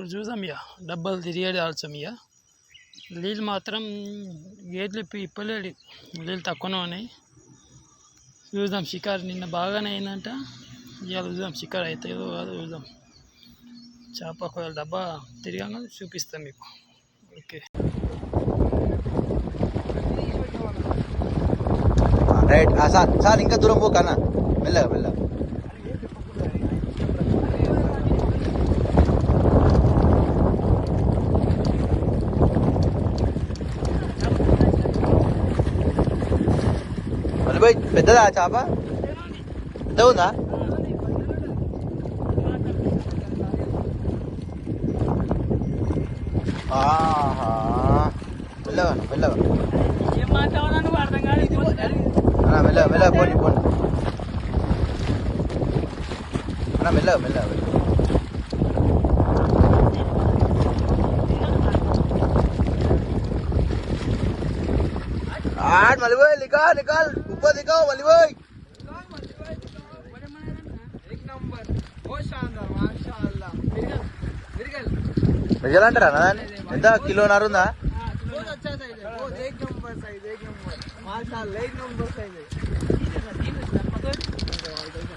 ఇప్పుడు చూసాం ఇక డబ్బాలు తిరిగేది ఆల్సం ఇక నీళ్ళు మాత్రం గేట్లు ఇప్పలేడు, నీళ్ళు తక్కువనే ఉన్నాయి. చూద్దాం షికారు నిన్న బాగానే అయిందంట, ఇవాళ చూద్దాం షికారు అవుతుందో కాదో చూద్దాం. చేప ఒకవేళ డబ్బా తిరిగాక చూపిస్తాం మీకు. Okay right sir. సార్ ఇంకా దూరం పోకన్నా, మెల్లగా మెల్లగా. మళ్ళీ పోయి పెద్దదా చేప, పెద్దగా ఉందా? మెల్లగా మెల్లగా మెల్లగా మెల్లగా పోండి పోండి అన్న, మెల్లగా మెల్లగా. మళ్ళీ పోయి నికాల్ నికాల్ ఉప్ప దిగావు మళ్ళీ పోయి. మిరగలంటారా దాన్ని? ఎంత కిలోన్నర ఉందా?